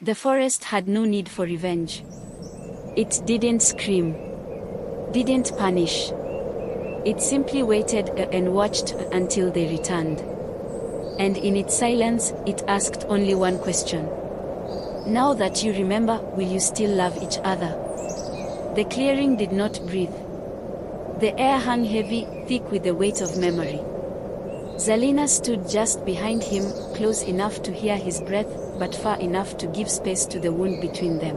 The forest had no need for revenge. It didn't scream, didn't punish. It simply waited and watched until they returned. And in its silence, it asked only one question. Now that you remember, will you still love each other? The clearing did not breathe. The air hung heavy, thick with the weight of memory. Zalena stood just behind him, close enough to hear his breath, but far enough to give space to the wound between them.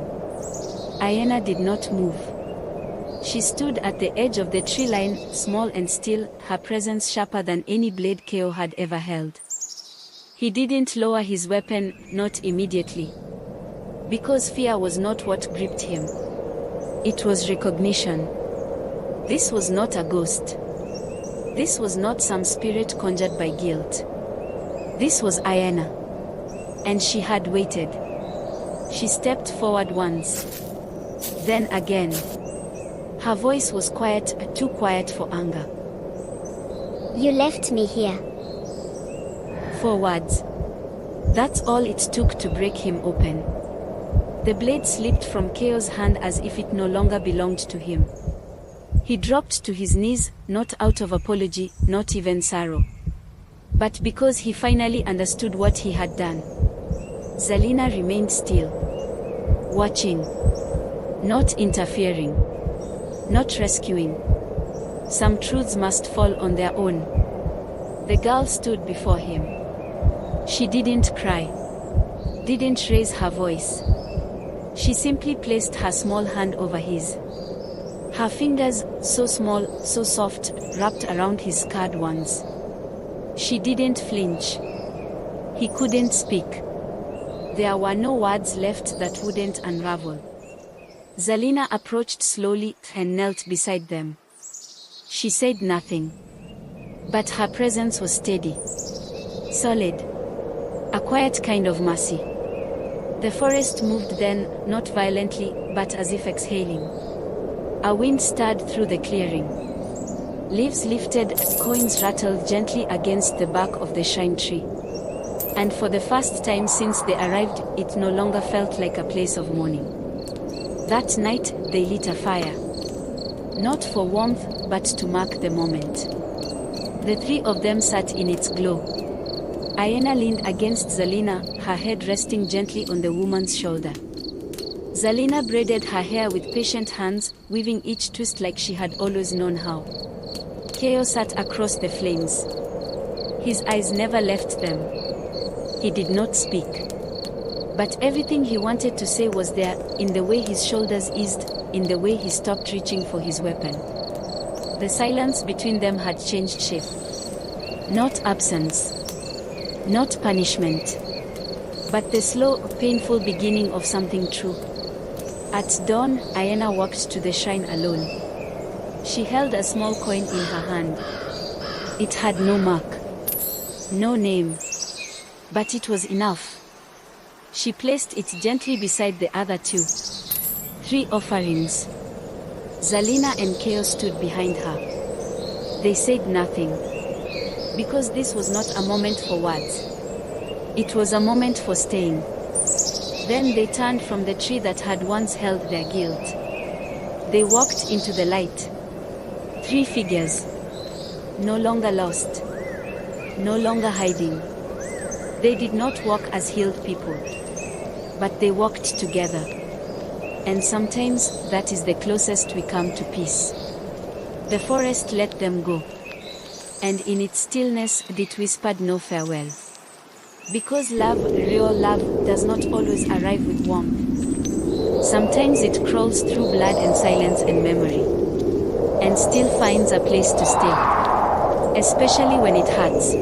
Ayena did not move. She stood at the edge of the tree line, small and still, her presence sharper than any blade Kayo had ever held. He didn't lower his weapon, not immediately. Because fear was not what gripped him. It was recognition. This was not a ghost. This was not some spirit conjured by guilt. This was Ayena. And she had waited. She stepped forward once. Then again. Her voice was quiet, too quiet for anger. You left me here. 4 words. That's all it took to break him open. The blade slipped from Kayo's hand as if it no longer belonged to him. He dropped to his knees, not out of apology, not even sorrow. But because he finally understood what he had done. Zalena remained still. Watching. Not interfering. Not rescuing. Some truths must fall on their own. The girl stood before him. She didn't cry. Didn't raise her voice. She simply placed her small hand over his. Her fingers, so small, so soft, wrapped around his scarred ones. She didn't flinch. He couldn't speak. There were no words left that wouldn't unravel. Zalena approached slowly and knelt beside them. She said nothing. But her presence was steady. Solid. A quiet kind of mercy. The forest moved then, not violently, but as if exhaling. A wind stirred through the clearing. Leaves lifted, coins rattled gently against the bark of the shrine tree. And for the first time since they arrived, it no longer felt like a place of mourning. That night, they lit a fire. Not for warmth, but to mark the moment. The 3 of them sat in its glow. Ayena leaned against Zalena, her head resting gently on the woman's shoulder. Zalena braided her hair with patient hands, weaving each twist like she had always known how. Kayo sat across the flames. His eyes never left them. He did not speak. But everything he wanted to say was there, in the way his shoulders eased, in the way he stopped reaching for his weapon. The silence between them had changed shape. Not absence. Not punishment. But the slow, painful beginning of something true. At dawn, Ayena walked to the shrine alone. She held a small coin in her hand. It had no mark. No name. But it was enough. She placed it gently beside the other 2. 3 offerings. Zalena and Kayo stood behind her. They said nothing. Because this was not a moment for words. It was a moment for staying. Then they turned from the tree that had once held their guilt. They walked into the light. 3 figures. No longer lost. No longer hiding. They did not walk as healed people. But they walked together. And sometimes, that is the closest we come to peace. The forest let them go. And in its stillness, it whispered no farewell. Because love, real love, does not always arrive with warmth. Sometimes it crawls through blood and silence and memory. And still finds a place to stay. Especially when it hurts.